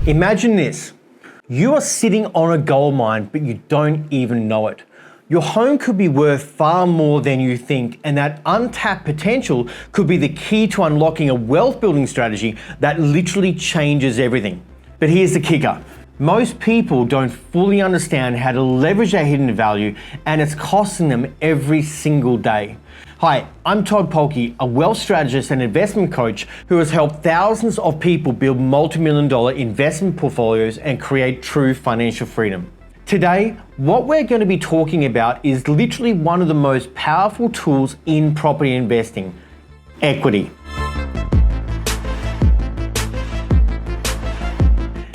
Imagine this. You are sitting on a gold mine, but you don't even know it. Your home could be worth far more than you think, and that untapped potential could be the key to unlocking a wealth building strategy that literally changes everything. But here's the kicker. Most people don't fully understand how to leverage their hidden value, and it's costing them every single day. Hi, I'm Todd Polke, a wealth strategist and investment coach who has helped thousands of people build multi-million-dollar investment portfolios and create true financial freedom. Today, what we're going to be talking about is literally one of the most powerful tools in property investing: equity.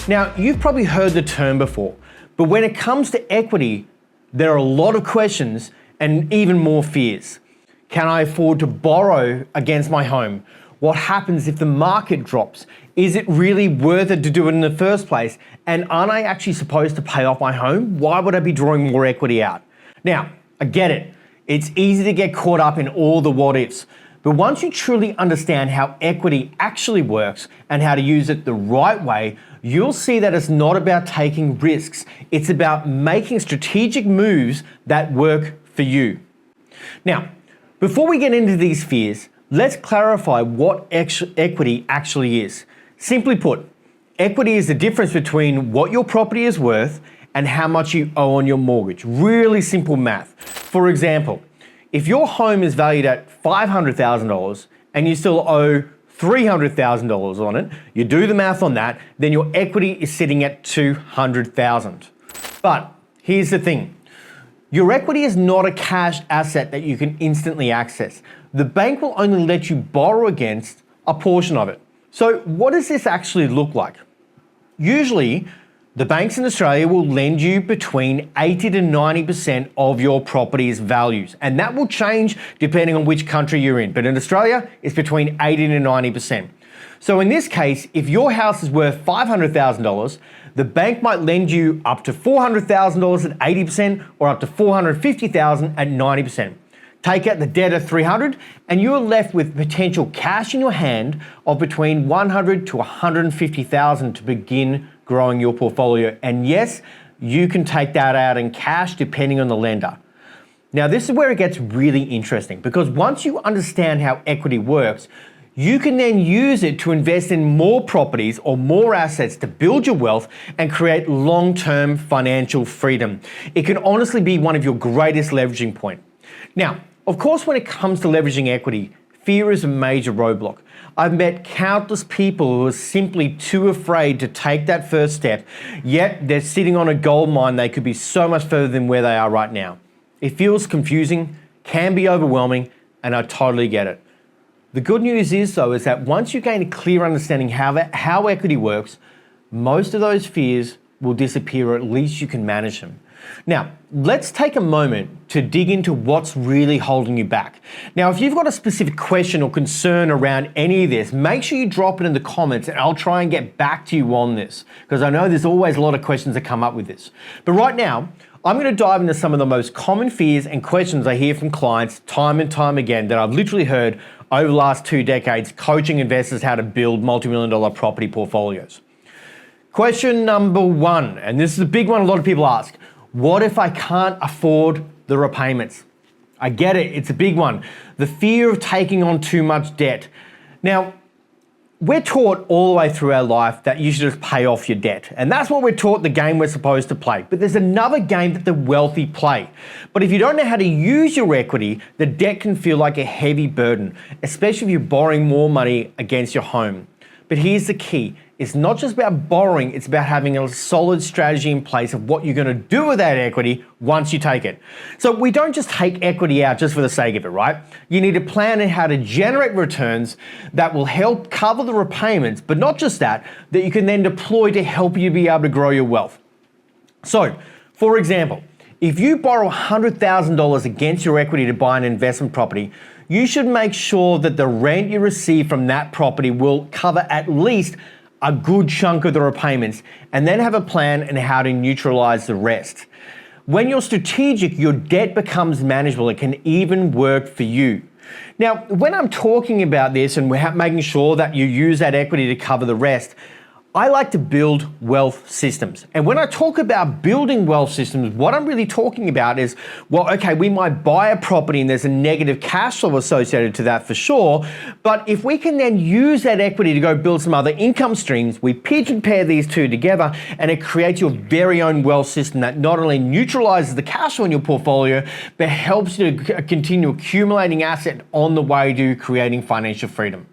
Now, you've probably heard the term before, but when it comes to equity, there are a lot of questions and even more fears. Can I afford to borrow against my home? What happens if the market drops? Is it really worth it to do it in the first place? And aren't I actually supposed to pay off my home? Why would I be drawing more equity out? Now, I get it. It's easy to get caught up in all the what ifs. But once you truly understand how equity actually works and how to use it the right way, you'll see that it's not about taking risks. It's about making strategic moves that work for you. Now, before we get into these fears, let's clarify what equity actually is. Simply put, equity is the difference between what your property is worth and how much you owe on your mortgage. Really simple math. For example, if your home is valued at $500,000 and you still owe $300,000 on it, you do the math on that, then your equity is sitting at $200,000. But here's the thing. Your equity is not a cash asset that you can instantly access. The bank will only let you borrow against a portion of it. So what does this actually look like? Usually, the banks in Australia will lend you between 80 to 90% of your property's values, and that will change depending on which country you're in. But in Australia, it's between 80 to 90%. So in this case, if your house is worth $500,000, the bank might lend you up to $400,000 at 80% or up to $450,000 at 90%. Take out the debt at $300,000 and you are left with potential cash in your hand of between $100,000 to $150,000 to begin growing your portfolio. And yes, you can take that out in cash depending on the lender. Now, this is where it gets really interesting, because once you understand how equity works, you can then use it to invest in more properties or more assets to build your wealth and create long-term financial freedom. It can honestly be one of your greatest leveraging points. Now, of course, when it comes to leveraging equity, fear is a major roadblock. I've met countless people who are simply too afraid to take that first step, yet they're sitting on a gold mine. They could be so much further than where they are right now. It feels confusing, can be overwhelming, and I totally get it. The good news is, though, is that once you gain a clear understanding how equity works, most of those fears will disappear, or at least you can manage them. Now, let's take a moment to dig into what's really holding you back. Now, if you've got a specific question or concern around any of this, make sure you drop it in the comments and I'll try and get back to you on this, because I know there's always a lot of questions that come up with this. But right now, I'm going to dive into some of the most common fears and questions I hear from clients time and time again that I've literally heard over the last 2 decades coaching investors how to build multi-million-dollar property portfolios. Question number 1, and this is a big one a lot of people ask: what if I can't afford the repayments? I get it, it's a big one. The fear of taking on too much debt. Now, we're taught all the way through our life that you should just pay off your debt. And that's what we're taught, the game we're supposed to play. But there's another game that the wealthy play. But if you don't know how to use your equity, the debt can feel like a heavy burden, especially if you're borrowing more money against your home. But here's the key. It's not just about borrowing, it's about having a solid strategy in place of what you're going to do with that equity once you take it. So we don't just take equity out just for the sake of it, right? You need to plan on how to generate returns that will help cover the repayments, but not just that you can then deploy to help you be able to grow your wealth. So, for example, if you borrow $100,000 against your equity to buy an investment property, you should make sure that the rent you receive from that property will cover at least a good chunk of the repayments, and then have a plan on how to neutralize the rest. When you're strategic, your debt becomes manageable. It can even work for you. Now, when I'm talking about this and we're making sure that you use that equity to cover the rest, I like to build wealth systems. And when I talk about building wealth systems, what I'm really talking about is, well, okay, we might buy a property and there's a negative cash flow associated to that for sure. But if we can then use that equity to go build some other income streams, we pigeon pair these two together and it creates your very own wealth system that not only neutralizes the cash flow in your portfolio, but helps you to continue accumulating asset on the way to creating financial freedom.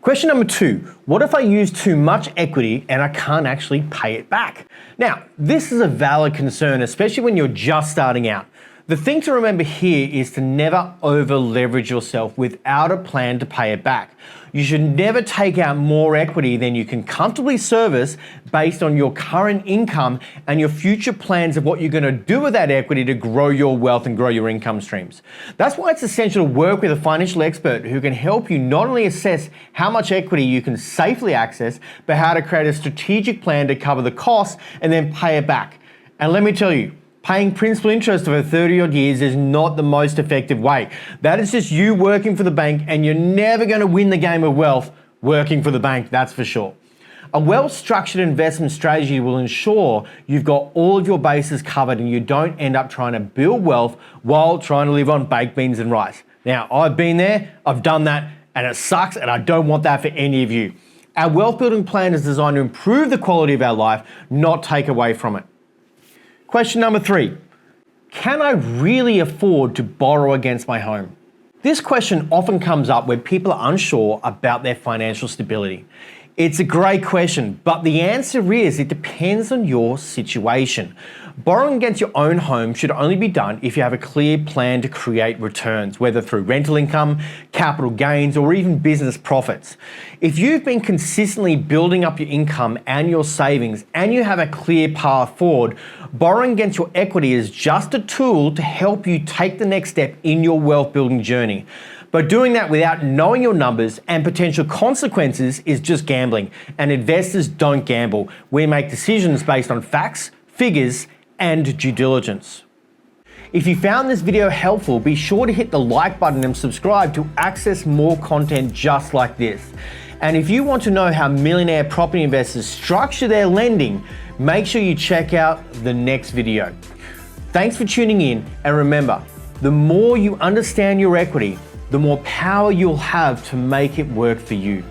Question number 2, what if I use too much equity and I can't actually pay it back? Now, this is a valid concern, especially when you're just starting out. The thing to remember here is to never over leverage yourself without a plan to pay it back. You should never take out more equity than you can comfortably service based on your current income and your future plans of what you're going to do with that equity to grow your wealth and grow your income streams. That's why it's essential to work with a financial expert who can help you not only assess how much equity you can safely access, but how to create a strategic plan to cover the costs and then pay it back. And let me tell you, paying principal interest over 30 odd years is not the most effective way. That is just you working for the bank, and you're never going to win the game of wealth working for the bank, that's for sure. A well-structured investment strategy will ensure you've got all of your bases covered and you don't end up trying to build wealth while trying to live on baked beans and rice. Now, I've been there, I've done that, and it sucks, and I don't want that for any of you. Our wealth building plan is designed to improve the quality of our life, not take away from it. Question number 3, can I really afford to borrow against my home? This question often comes up when people are unsure about their financial stability. It's a great question, but the answer is it depends on your situation. Borrowing against your own home should only be done if you have a clear plan to create returns, whether through rental income, capital gains, or even business profits. If you've been consistently building up your income and your savings and you have a clear path forward, borrowing against your equity is just a tool to help you take the next step in your wealth building journey. But doing that without knowing your numbers and potential consequences is just gambling, and investors don't gamble. We make decisions based on facts, figures, and due diligence. If you found this video helpful, be sure to hit the like button and subscribe to access more content just like this. And if you want to know how millionaire property investors structure their lending, make sure you check out the next video. Thanks for tuning in, and remember, the more you understand your equity, the more power you'll have to make it work for you.